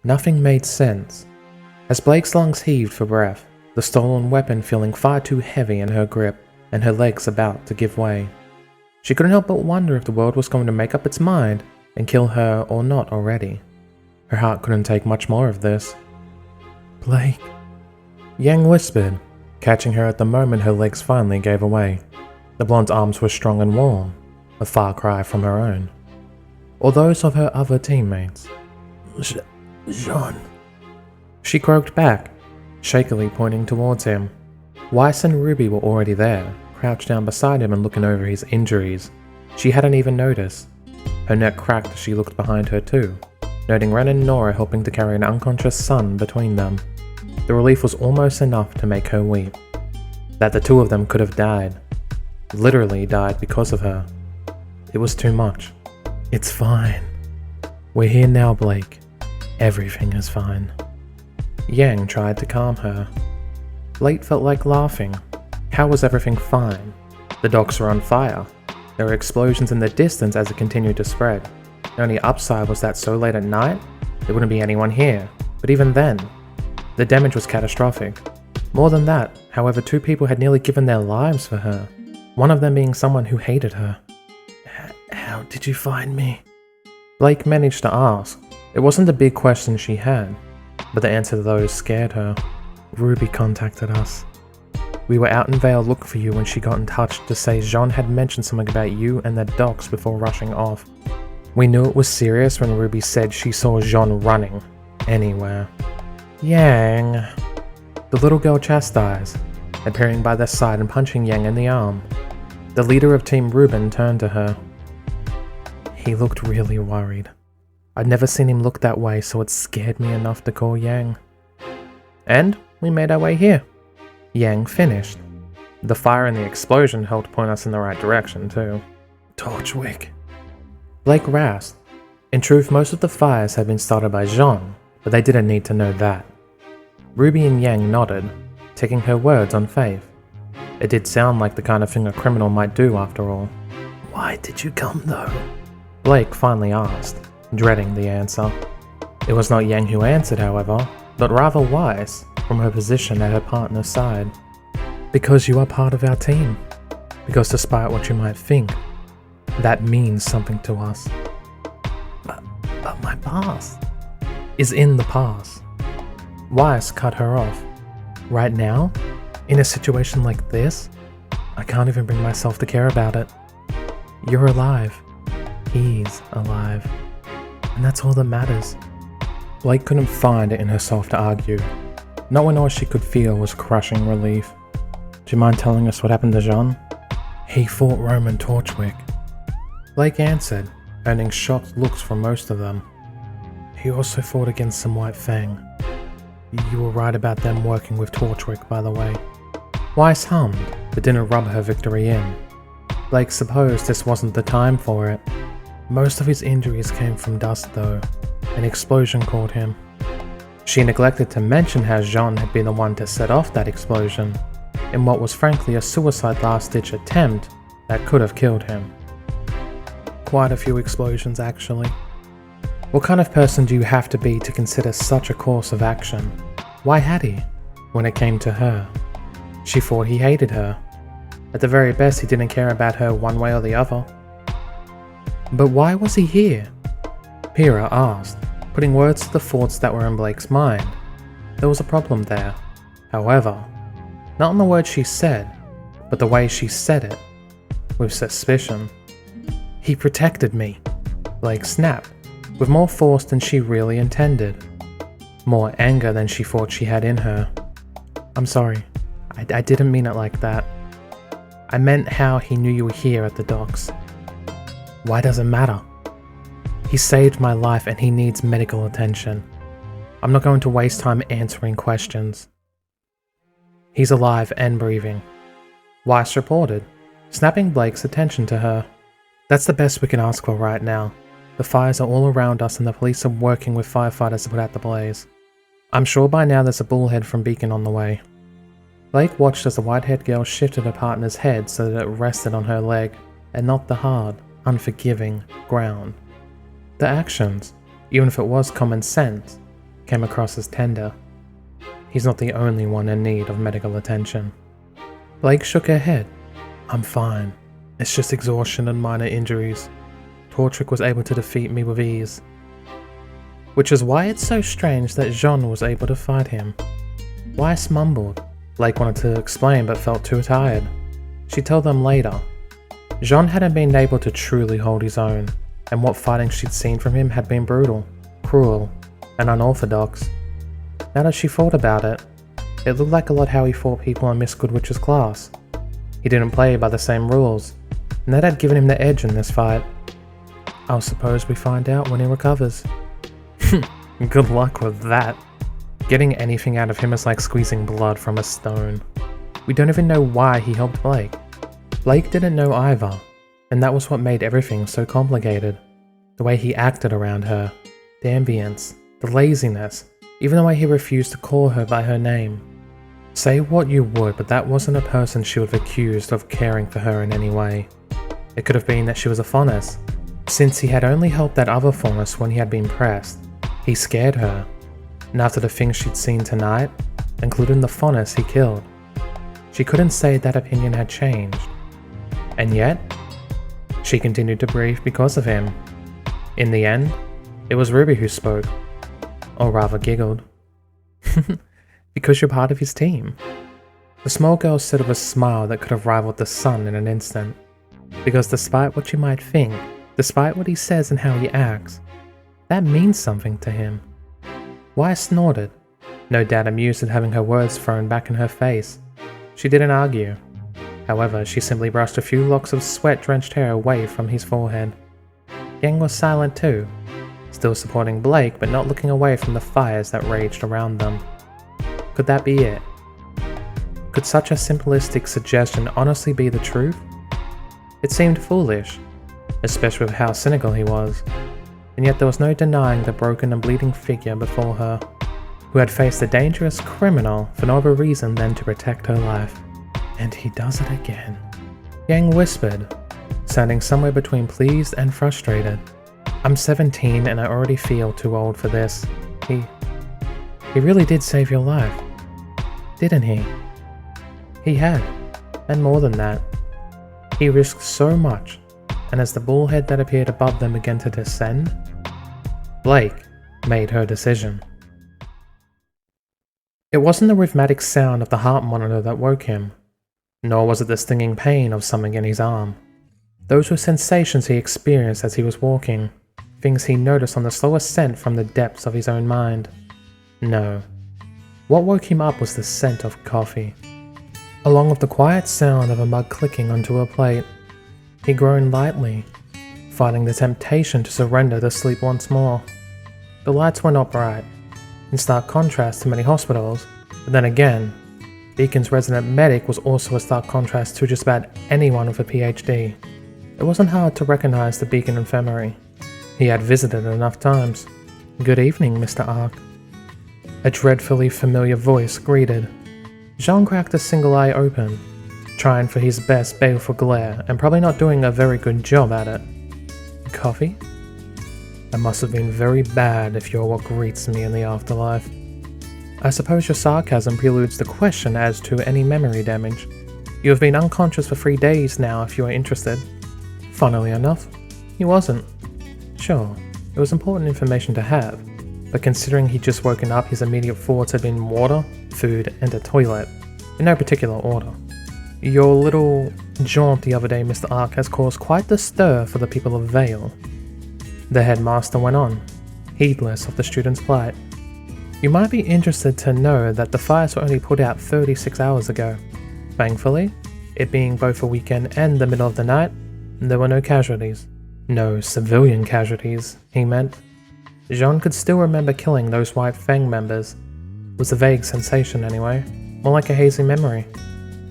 Nothing made sense. As Blake's lungs heaved for breath, the stolen weapon feeling far too heavy in her grip and her legs about to give way. She couldn't help but wonder if the world was going to make up its mind and kill her or not already. Her heart couldn't take much more of this. "Blake," Yang whispered, catching her at the moment her legs finally gave away. The blonde's arms were strong and warm, a far cry from her own, or those of her other teammates. Jaune," she croaked back, shakily pointing towards him. Weiss and Ruby were already there, crouched down beside him and looking over his injuries. She hadn't even noticed. Her neck cracked as she looked behind her too, noting Ren and Nora helping to carry an unconscious son between them. The relief was almost enough to make her weep. That the two of them could have died. Literally died because of her. It was too much. "It's fine. We're here now, Blake. Everything is fine." Yang tried to calm her. Blake felt like laughing. How was everything fine? The docks were on fire. There were explosions in the distance as it continued to spread. The only upside was that so late at night, there wouldn't be anyone here. But even then, the damage was catastrophic. More than that, however, 2 people had nearly given their lives for her. One of them being someone who hated her. How did you find me?" Blake managed to ask. It wasn't a big question she had, but the answer to those scared her. "Ruby contacted us. We were out in Vale looking for you when she got in touch to say Jaune had mentioned something about you and the docks before rushing off. We knew it was serious when Ruby said she saw Jaune running anywhere." "Yang," the little girl chastised, appearing by their side and punching Yang in the arm. The leader of Team Ruben turned to her. "He looked really worried. I'd never seen him look that way, so it scared me enough to call Yang. And we made our way here." Yang finished. The fire and the explosion helped point us in the right direction too. "Torchwick." Blake rasped. In truth, most of the fires had been started by Jaune, but they didn't need to know that. Ruby and Yang nodded, taking her words on faith. It did sound like the kind of thing a criminal might do after all. "Why did you come though?" Blake finally asked, dreading the answer. It was not Yang who answered, however, but rather Weiss, from her position at her partner's side. "Because you are part of our team. Because despite what you might think, that means something to us." But my past is in the past." Weiss cut her off. "Right now, in a situation like this, I can't even bring myself to care about it. You're alive. He's alive. And that's all that matters." Blake couldn't find it in herself to argue. Not when all she could feel was crushing relief. "Do you mind telling us what happened to Jaune?" "He fought Roman Torchwick." Blake answered, earning shocked looks from most of them. "He also fought against some White Fang. You were right about them working with Torchwick, by the way." Weiss hummed, but didn't rub her victory in. Blake supposed this wasn't the time for it. "Most of his injuries came from dust though. An explosion caught him." She neglected to mention how Jaune had been the one to set off that explosion, in what was frankly a suicide last-ditch attempt that could have killed him. "Quite a few explosions, actually." What kind of person do you have to be to consider such a course of action? Why had he, when it came to her? She thought he hated her. At the very best, he didn't care about her one way or the other. But why was he here? Pyrrha asked, putting words to the thoughts that were in Blake's mind. There was a problem there. However, not in the words she said, but the way she said it, with suspicion. "He protected me," Blake snapped, with more force than she really intended. More anger than she thought she had in her. "I'm sorry. I didn't mean it like that. I meant how he knew you were here at the docks." "Why does it matter? He saved my life and he needs medical attention. I'm not going to waste time answering questions." "He's alive and breathing," Weiss reported, snapping Blake's attention to her. "That's the best we can ask for right now. The fires are all around us and the police are working with firefighters to put out the blaze. I'm sure by now there's a bullhead from Beacon on the way." Blake watched as the white-haired girl shifted her partner's head so that it rested on her leg, and not the hard, unforgiving ground. The actions, even if it was common sense, came across as tender. He's not the only one in need of medical attention. Blake shook her head. I'm fine. It's just exhaustion and minor injuries. Tortrick was able to defeat me with ease. Which is why it's so strange that Jaune was able to fight him. Weiss mumbled. Blake wanted to explain but felt too tired. She told them later. Jaune hadn't been able to truly hold his own, and what fighting she'd seen from him had been brutal, cruel, and unorthodox. Now that she thought about it, it looked like a lot how he fought people in Miss Goodwich's class. He didn't play by the same rules, and that had given him the edge in this fight. I'll suppose we find out when he recovers. Good luck with that. Getting anything out of him is like squeezing blood from a stone. We don't even know why he helped Blake. Blake didn't know either, and that was what made everything so complicated. The way he acted around her, the ambience, the laziness, even the way he refused to call her by her name. Say what you would, but that wasn't a person she would have accused of caring for her in any way. It could have been that she was a faunus. Since he had only helped that other faunus when he had been pressed, he scared her. And after the things she'd seen tonight, including the faunus he killed, she couldn't say that opinion had changed. And yet, she continued to breathe because of him. In the end, it was Ruby who spoke, or rather giggled. Because you're part of his team. The small girl said with a smile that could have rivaled the sun in an instant. Because despite what you might think, despite what he says and how he acts, that means something to him. Weiss snorted, no doubt amused at having her words thrown back in her face. She didn't argue. However, she simply brushed a few locks of sweat-drenched hair away from his forehead. Yang was silent too, still supporting Blake but not looking away from the fires that raged around them. Could that be it? Could such a simplistic suggestion honestly be the truth? It seemed foolish, especially with how cynical he was, and yet there was no denying the broken and bleeding figure before her, who had faced a dangerous criminal for no other reason than to protect her life. And he does it again. Yang whispered, sounding somewhere between pleased and frustrated. I'm 17 and I already feel too old for this. He really did save your life, didn't he? He had, and more than that. He risked so much, and as the bullhead that appeared above them began to descend, Blake made her decision. It wasn't the rhythmic sound of the heart monitor that woke him, nor was it the stinging pain of something in his arm. Those were sensations he experienced as he was walking, things he noticed on the slow ascent from the depths of his own mind. No. What woke him up was the scent of coffee, along with the quiet sound of a mug clicking onto a plate. He groaned lightly, fighting the temptation to surrender to sleep once more. The lights were not bright, in stark contrast to many hospitals, but then again, Beacon's resident medic was also a stark contrast to just about anyone with a PhD. It wasn't hard to recognize the Beacon infirmary. He had visited it enough times. Good evening, Mr. Ark. A dreadfully familiar voice greeted. Jaune cracked a single eye open, trying for his best baleful glare and probably not doing a very good job at it. Coffee? That must have been very bad if you're what greets me in the afterlife. I suppose your sarcasm preludes the question as to any memory damage. You have been unconscious for 3 days now if you are interested. Funnily enough, he wasn't. Sure, it was important information to have, but considering he'd just woken up, his immediate thoughts had been water, food, and a toilet, in no particular order. Your little jaunt the other day, Mr. Ark, has caused quite the stir for the people of Vale. The headmaster went on, heedless of the student's plight. You might be interested to know that the fires were only put out 36 hours ago. Thankfully, it being both a weekend and the middle of the night, there were no casualties. No civilian casualties, he meant. Jaune could still remember killing those White Fang members. It was a vague sensation anyway, more like a hazy memory.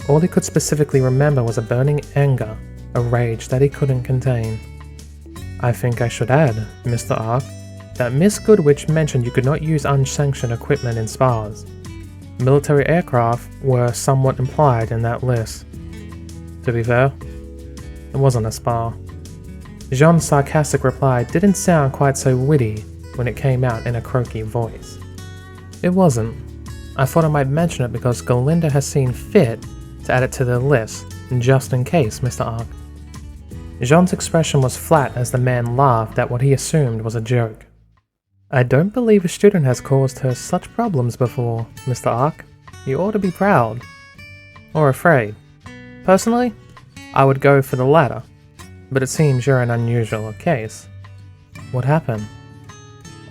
All he could specifically remember was a burning anger, a rage that he couldn't contain. I think I should add, Mr. Ark, that Miss Goodwich mentioned you could not use unsanctioned equipment in spas. Military aircraft were somewhat implied in that list. To be fair, it wasn't a spa. Jaune's sarcastic reply didn't sound quite so witty when it came out in a croaky voice. It wasn't. I thought I might mention it because Galinda has seen fit to add it to the list, just in case, Mr. Ark. Jaune's expression was flat as the man laughed at what he assumed was a joke. I don't believe a student has caused her such problems before, Mr. Ark. You ought to be proud. Or afraid. Personally, I would go for the latter, but it seems you're an unusual case. What happened?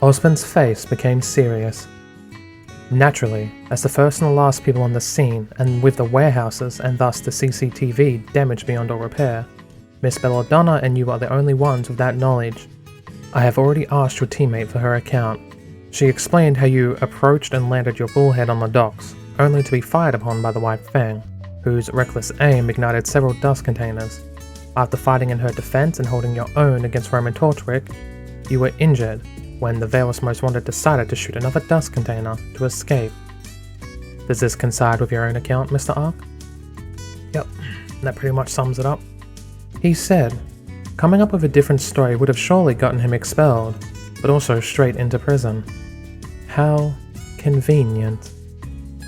Osmond's face became serious. Naturally, as the first and the last people on the scene, and with the warehouses and thus the CCTV damaged beyond all repair, Miss Belladonna and you are the only ones with that knowledge. I have already asked your teammate for her account. She explained how you approached and landed your bullhead on the docks, only to be fired upon by the White Fang, whose reckless aim ignited several dust containers. After fighting in her defense and holding your own against Roman Torchwick, you were injured when the Veil's Most Wanted decided to shoot another dust container to escape. Does this coincide with your own account, Mr. Ark? Yep, that pretty much sums it up. He said, coming up with a different story would have surely gotten him expelled, but also straight into prison. How convenient.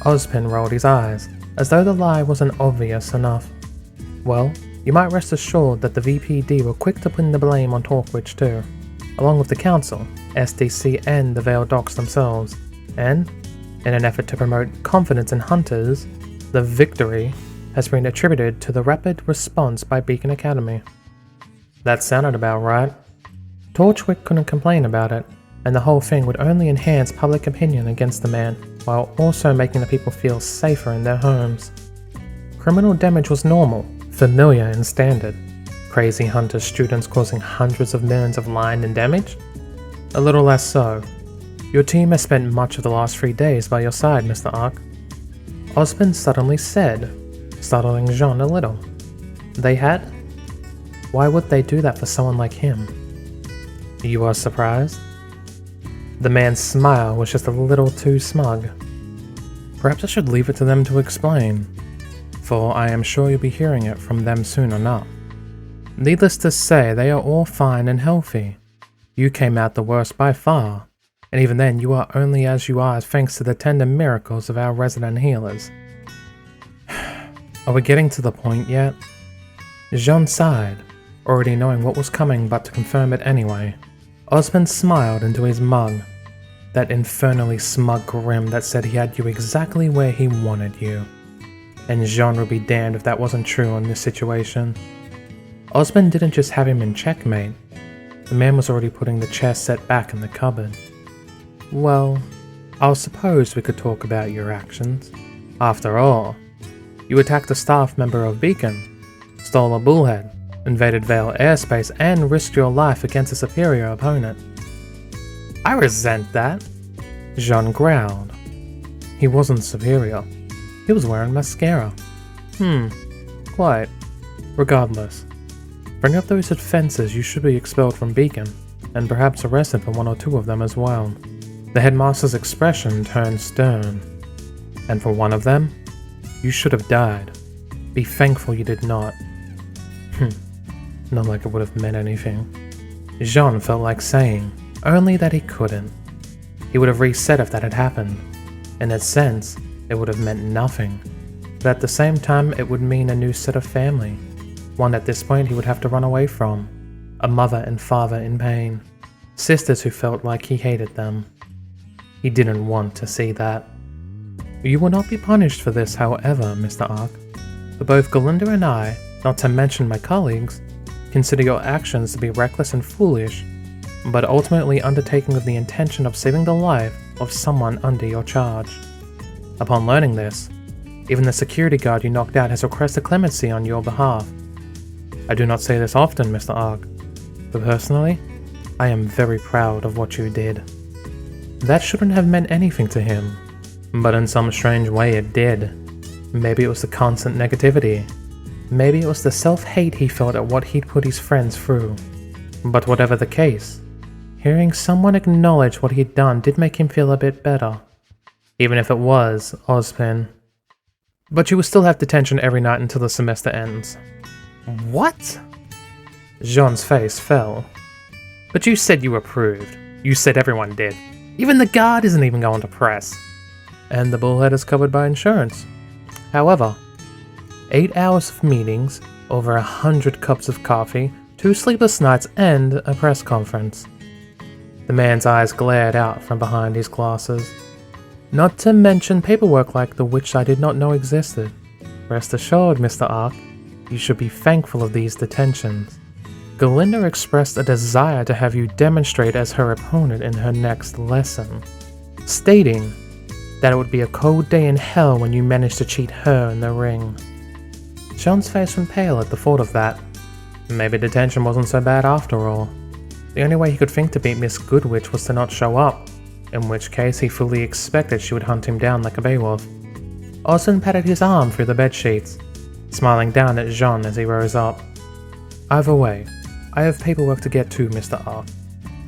Ozpin rolled his eyes, as though the lie wasn't obvious enough. Well, you might rest assured that the VPD were quick to pin the blame on Torquich too, along with the Council, SDC and the Veil Docs themselves, and, in an effort to promote confidence in hunters, the victory has been attributed to the rapid response by Beacon Academy. That sounded about right. Torchwick couldn't complain about it, and the whole thing would only enhance public opinion against the man, while also making the people feel safer in their homes. Criminal damage was normal, familiar and standard. Crazy hunter students causing hundreds of millions of line in damage? A little less so. Your team has spent much of the last 3 days by your side, Mr. Ark. Osmond suddenly said, startling Jaune a little. They had? Why would they do that for someone like him? You are surprised? The man's smile was just a little too smug. Perhaps I should leave it to them to explain, for I am sure you'll be hearing it from them soon enough. Needless to say, they are all fine and healthy. You came out the worst by far, and even then you are only as you are thanks to the tender miracles of our resident healers. Are we getting to the point yet? Jaune sighed, already knowing what was coming but to confirm it anyway. Osmond smiled into his mug, that infernally smug grin that said he had you exactly where he wanted you. And Jaune would be damned if that wasn't true in this situation. Osmond didn't just have him in checkmate. The man was already putting the chess set back in the cupboard. Well, I suppose we could talk about your actions. After all, you attacked a staff member of Beacon, stole a bullhead, invaded Veil airspace, and risked your life against a superior opponent. I resent that, Jaune growled. He wasn't superior. He was wearing mascara. Quite. Regardless, bring up those offenses, you should be expelled from Beacon, and perhaps arrested for 1 or 2 of them as well. The headmaster's expression turned stern. And for one of them, you should have died. Be thankful you did not. Not like it would have meant anything. Jaune felt like saying, only that he couldn't. He would have reset if that had happened. In a sense, it would have meant nothing. But at the same time, it would mean a new set of family. One at this point he would have to run away from. A mother and father in pain. Sisters who felt like he hated them. He didn't want to see that. You will not be punished for this, however, Mr. Ark. For both Galinda and I, not to mention my colleagues, consider your actions to be reckless and foolish, but ultimately undertaken with the intention of saving the life of someone under your charge. Upon learning this, even the security guard you knocked out has requested clemency on your behalf. I do not say this often, Mr. Ark, but personally, I am very proud of what you did. That shouldn't have meant anything to him, but in some strange way it did. Maybe it was the constant negativity. Maybe it was the self-hate he felt at what he'd put his friends through. But whatever the case, hearing someone acknowledge what he'd done did make him feel a bit better. Even if it was Ozpin. But you will still have detention every night until the semester ends. What? Jaune's face fell. But you said you approved. You said everyone did. Even the guard isn't even going to press. and the bullhead is covered by insurance. However, 8 hours of meetings, over 100 cups of coffee, 2 sleepless nights, and a press conference. The man's eyes glared out from behind his glasses. Not to mention paperwork like the which I did not know existed. Rest assured, Mr. Ark, you should be thankful of these detentions. Galinda expressed a desire to have you demonstrate as her opponent in her next lesson, stating that it would be a cold day in hell when you managed to cheat her in the ring. Jaune's face went pale at the thought of that. Maybe detention wasn't so bad after all. The only way he could think to beat Miss Goodwitch was to not show up, in which case he fully expected she would hunt him down like a Beowulf. Austin patted his arm through the bedsheets, smiling down at Jaune as he rose up. Either way, I have paperwork to get to, Mr. Ark.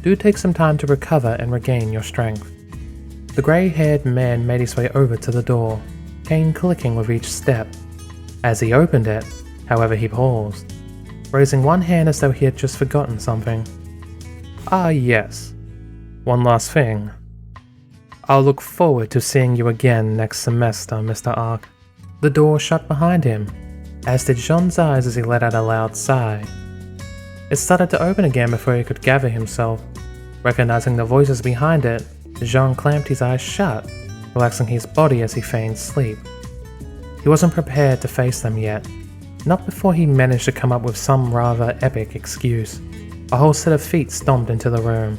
Do take some time to recover and regain your strength. The grey-haired man made his way over to the door, cane clicking with each step. As he opened it, however, he paused, raising one hand as though he had just forgotten something. Ah yes, one last thing. I'll look forward to seeing you again next semester, Mr. Ark. The door shut behind him, as did Jaune's eyes as he let out a loud sigh. It started to open again before he could gather himself. Recognizing the voices behind it, Jaune clamped his eyes shut, relaxing his body as he feigned sleep. He wasn't prepared to face them yet, not before he managed to come up with some rather epic excuse. A whole set of feet stomped into the room,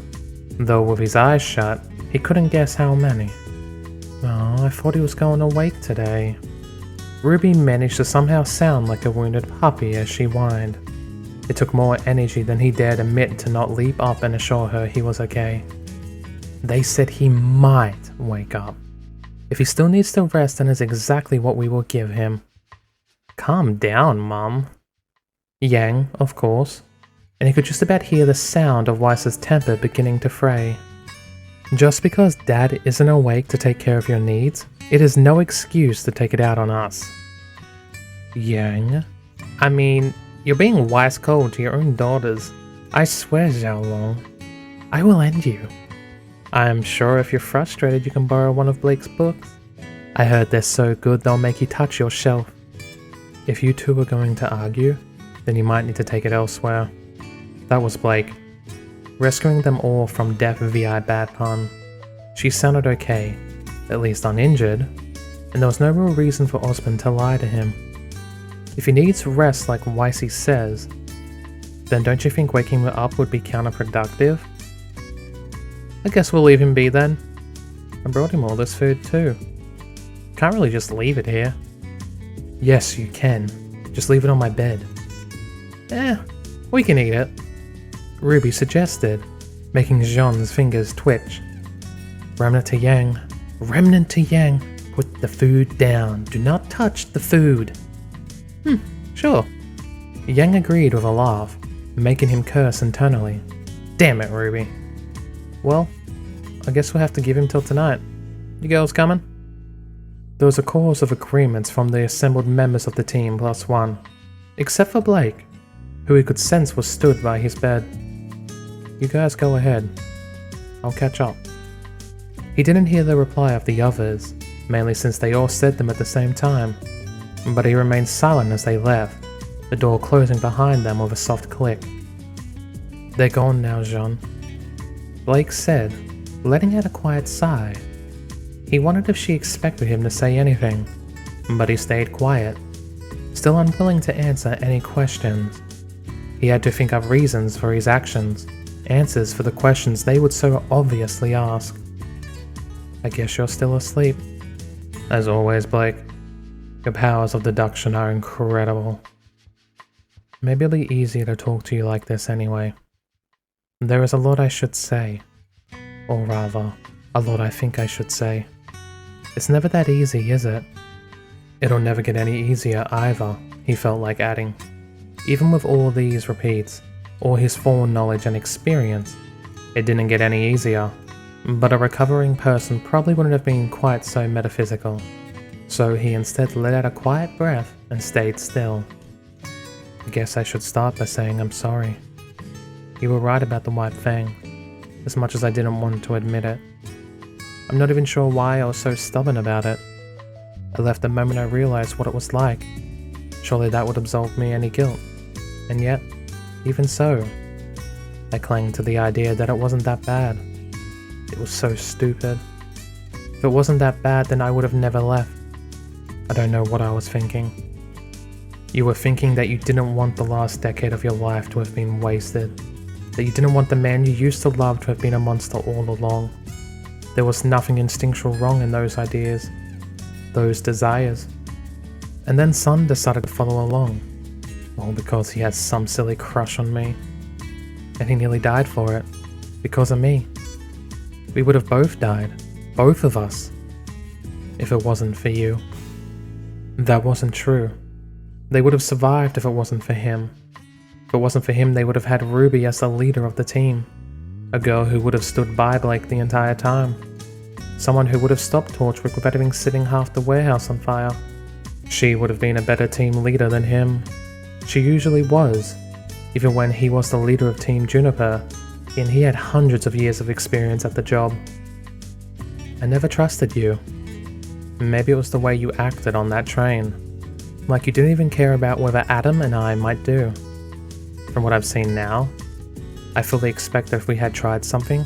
though with his eyes shut, he couldn't guess how many. Oh, I thought he was going to wake today. Ruby managed to somehow sound like a wounded puppy as she whined. It took more energy than he dared admit to not leap up and assure her he was okay. They said he might wake up. If he still needs to rest, then is exactly what we will give him. Calm down, Mum. Yang, of course, and he could just about hear the sound of Weiss's temper beginning to fray. Just because Dad isn't awake to take care of your needs, it is no excuse to take it out on us. Yang? I mean, you're being wise cold to your own daughters. I swear, Xiaolong, I will end you. I'm sure if you're frustrated you can borrow one of Blake's books. I heard they're so good they'll make you touch your shelf. If you two are going to argue, then you might need to take it elsewhere. That was Blake, rescuing them all from death via bad pun. She sounded okay, at least uninjured, and there was no real reason for Osmond to lie to him. If he needs rest like Weissy says, then don't you think waking him up would be counterproductive? I guess we'll leave him be then. I brought him all this food too. Can't really just leave it here. Yes, you can. Just leave it on my bed. We can eat it. Ruby suggested, making Jaune's fingers twitch. Remnant to Yang. Remnant to Yang. Put the food down. Do not touch the food. Sure. Yang agreed with a laugh, making him curse internally. Damn it, Ruby. Well, I guess we'll have to give him till tonight. You girls coming? There was a chorus of agreements from the assembled members of the team plus one, except for Blake, who he could sense was stood by his bed. You guys go ahead. I'll catch up. He didn't hear the reply of the others, mainly since they all said them at the same time, but he remained silent as they left, the door closing behind them with a soft click. They're gone now, Jaune, Blake said, letting out a quiet sigh. He wondered if she expected him to say anything, but he stayed quiet, still unwilling to answer any questions. He had to think up reasons for his actions, answers for the questions they would so obviously ask. I guess you're still asleep. As always, Blake. Your powers of deduction are incredible. Maybe it'll be easier to talk to you like this anyway. There is a lot I should say. Or rather, a lot I think I should say. It's never that easy, is it? It'll never get any easier either, he felt like adding. Even with all these repeats, all his foreknowledge and experience, it didn't get any easier. But a recovering person probably wouldn't have been quite so metaphysical. So he instead let out a quiet breath and stayed still. I guess I should start by saying I'm sorry. You were right about the White Fang, as much as I didn't want to admit it. I'm not even sure why I was so stubborn about it. I left the moment I realized what it was like. Surely that would absolve me any guilt. And yet, even so, I clung to the idea that it wasn't that bad. It was so stupid. If it wasn't that bad, then I would have never left. I don't know what I was thinking. You were thinking that you didn't want the last decade of your life to have been wasted. That you didn't want the man you used to love to have been a monster all along. There was nothing instinctual wrong in those ideas, those desires. And then Sun decided to follow along. All because he had some silly crush on me. And he nearly died for it. Because of me. We would have both died. Both of us. If it wasn't for you. That wasn't true. They would have survived if it wasn't for him. If it wasn't for him, they would have had Ruby as the leader of the team. A girl who would have stood by Blake the entire time. Someone who would have stopped Torchwick without having setting half the warehouse on fire. She would have been a better team leader than him. She usually was, even when he was the leader of Team Juniper, and he had hundreds of years of experience at the job. I never trusted you. Maybe it was the way you acted on that train. Like you didn't even care about whether Adam and I might do. From what I've seen now, I fully expect that if we had tried something,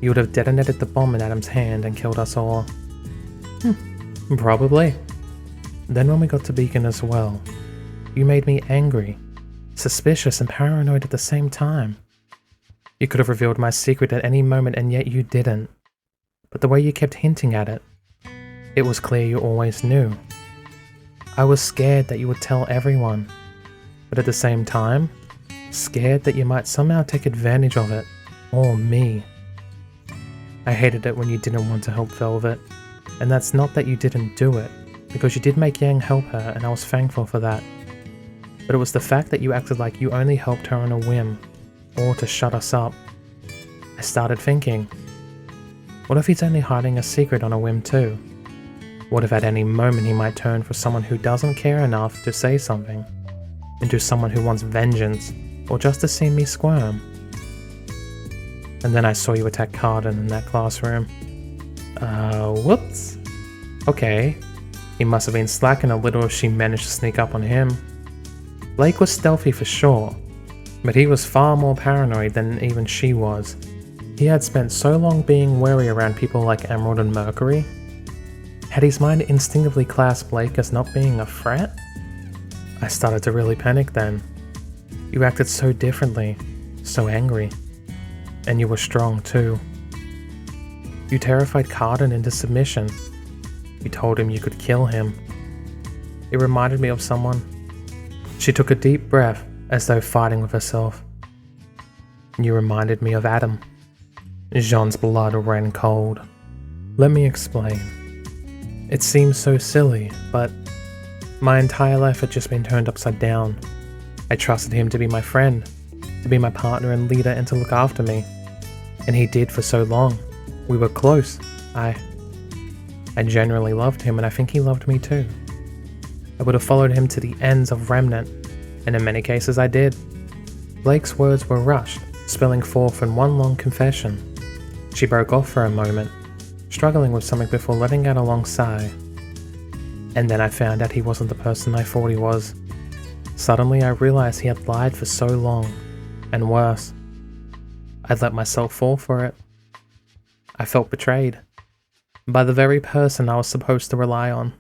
you would have detonated the bomb in Adam's hand and killed us all. Probably. Then when we got to Beacon as well, you made me angry, suspicious and paranoid at the same time. You could have revealed my secret at any moment and yet you didn't. But the way you kept hinting at it, it was clear you always knew. I was scared that you would tell everyone, but at the same time, scared that you might somehow take advantage of it, or me. I hated it when you didn't want to help Velvet, and that's not that you didn't do it, because you did make Yang help her and I was thankful for that. But it was the fact that you acted like you only helped her on a whim, or to shut us up. I started thinking, what if he's only hiding a secret on a whim too? What if at any moment he might turn for someone who doesn't care enough to say something, into someone who wants vengeance, or just to see me squirm? And then I saw you attack Cardin in that classroom. Whoops. Okay, he must have been slacking a little if she managed to sneak up on him. Blake was stealthy for sure, but he was far more paranoid than even she was. He had spent so long being wary around people like Emerald and Mercury. Had his mind instinctively classed Blake as not being a threat? I started to really panic then. You acted so differently, so angry. And you were strong too. You terrified Cardin into submission. You told him you could kill him. It reminded me of someone. She took a deep breath as though fighting with herself. You reminded me of Adam. Jaune's blood ran cold. Let me explain. It seems so silly, but my entire life had just been turned upside down. I trusted him to be my friend, to be my partner and leader and to look after me. And he did for so long. We were close. I genuinely loved him and I think he loved me too. I would have followed him to the ends of Remnant, and in many cases I did. Blake's words were rushed, spilling forth in one long confession. She broke off for a moment, struggling with something before letting out a long sigh. And then I found out he wasn't the person I thought he was. Suddenly I realized he had lied for so long, and worse. I'd let myself fall for it. I felt betrayed. By the very person I was supposed to rely on.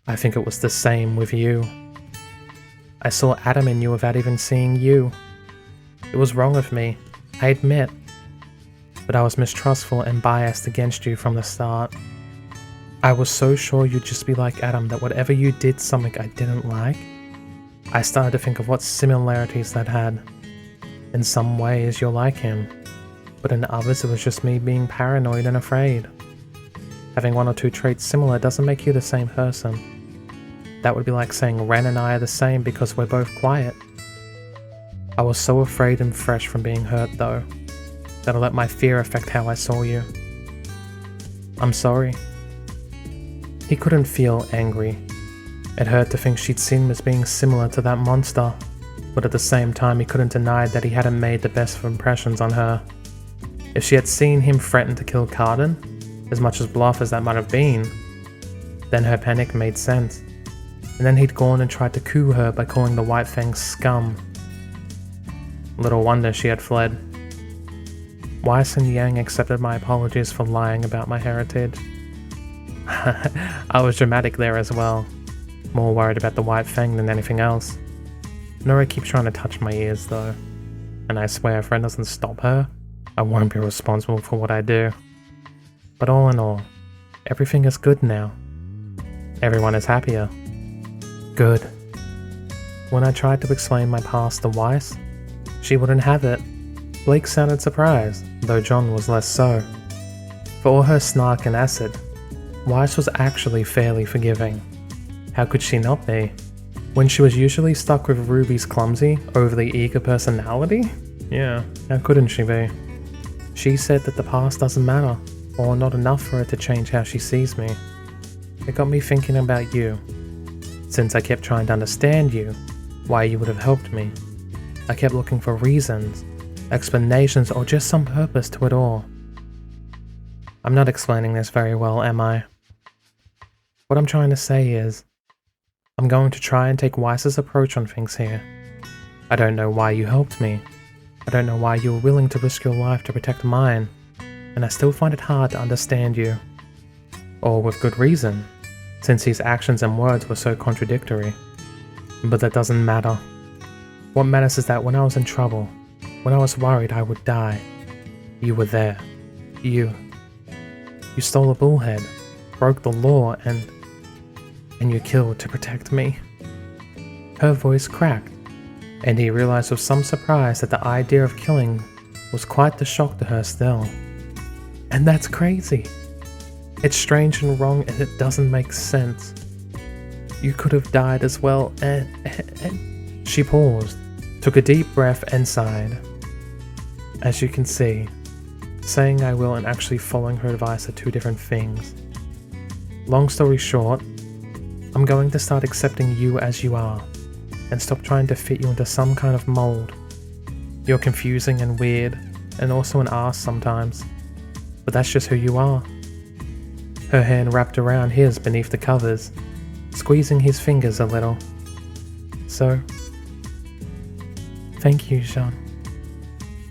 I think it was the same with you. I saw Adam in you without even seeing you. It was wrong of me, I admit. But I was mistrustful and biased against you from the start. I was so sure you'd just be like Adam that whatever you did something I didn't like, I started to think of what similarities that had. In some ways you're like him, but in others it was just me being paranoid and afraid. Having one or two traits similar doesn't make you the same person. That would be like saying Ren and I are the same because we're both quiet. I was so afraid and fresh from being hurt though, that I let my fear affect how I saw you. I'm sorry. He couldn't feel angry. It hurt to think she'd seen him as being similar to that monster, but at the same time he couldn't deny that he hadn't made the best of impressions on her. If she had seen him threaten to kill Cardin, as much as bluff as that might have been, then her panic made sense. And then he'd gone and tried to coup her by calling the White Fang scum. Little wonder she had fled. Weiss and Yang accepted my apologies for lying about my heritage. I was dramatic there as well, more worried about the White Fang than anything else. Nora keeps trying to touch my ears though, and I swear if Ren doesn't stop her, I won't be responsible for what I do. But all in all, everything is good now. Everyone is happier. Good. When I tried to explain my past to Weiss, she wouldn't have it. Blake sounded surprised, though Jaune was less so. For all her snark and acid, Weiss was actually fairly forgiving. How could she not be? When she was usually stuck with Ruby's clumsy, overly eager personality? Yeah, how couldn't she be? She said that the past doesn't matter, or not enough for her to change how she sees me. It got me thinking about you. Since I kept trying to understand you, why you would have helped me, I kept looking for reasons, explanations, or just some purpose to it all. I'm not explaining this very well, am I? What I'm trying to say is, I'm going to try and take Weiss's approach on things here. I don't know why you helped me. I don't know why you were willing to risk your life to protect mine, and I still find it hard to understand you. Or with good reason, since his actions and words were so contradictory. But that doesn't matter. What matters is that when I was in trouble, when I was worried I would die, you were there. You stole a bullhead, broke the law, and you killed to protect me. Her voice cracked, and he realized with some surprise that the idea of killing was quite the shock to her still. And that's crazy. It's strange and wrong, and it doesn't make sense. You could have died as well, and... She paused, took a deep breath and sighed. As you can see, saying I will and actually following her advice are two different things. Long story short, I'm going to start accepting you as you are, and stop trying to fit you into some kind of mold. You're confusing and weird, and also an ass sometimes, but that's just who you are. Her hand wrapped around his beneath the covers, squeezing his fingers a little. So, thank you, Jaune.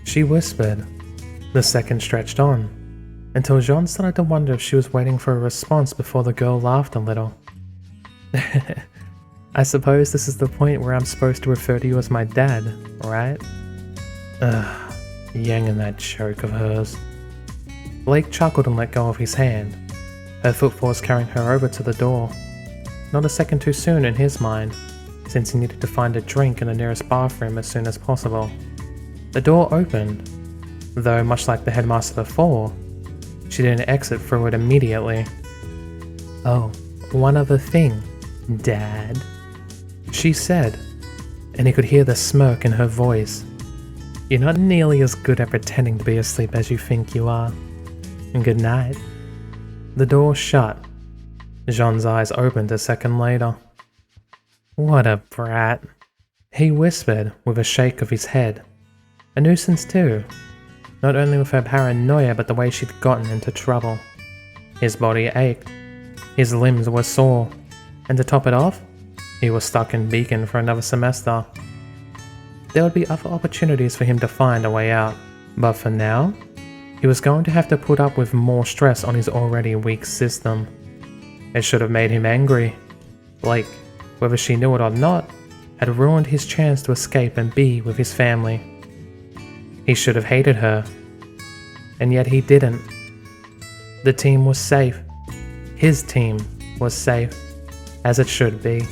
She whispered. The second stretched on, until Jaune started to wonder if she was waiting for a response before the girl laughed a little. I suppose this is the point where I'm supposed to refer to you as my dad, right? Ugh, Yang and that joke of hers. Blake chuckled and let go of his hand, her footfalls carrying her over to the door. Not a second too soon in his mind, since he needed to find a drink in the nearest bathroom as soon as possible. The door opened, though much like the headmaster before, she didn't exit through it immediately. Oh, one other thing, Dad, she said, and he could hear the smirk in her voice. You're not nearly as good at pretending to be asleep as you think you are. Good night. The door shut. Jaune's eyes opened a second later. What a brat, he whispered with a shake of his head. A nuisance too, not only with her paranoia but the way she'd gotten into trouble. His body ached, his limbs were sore, and to top it off, he was stuck in Beacon for another semester. There would be other opportunities for him to find a way out, but for now, he was going to have to put up with more stress on his already weak system. It should have made him angry. Blake, whether she knew it or not, had ruined his chance to escape and be with his family. He should have hated her, and yet he didn't. The team was safe. His team was safe, as it should be.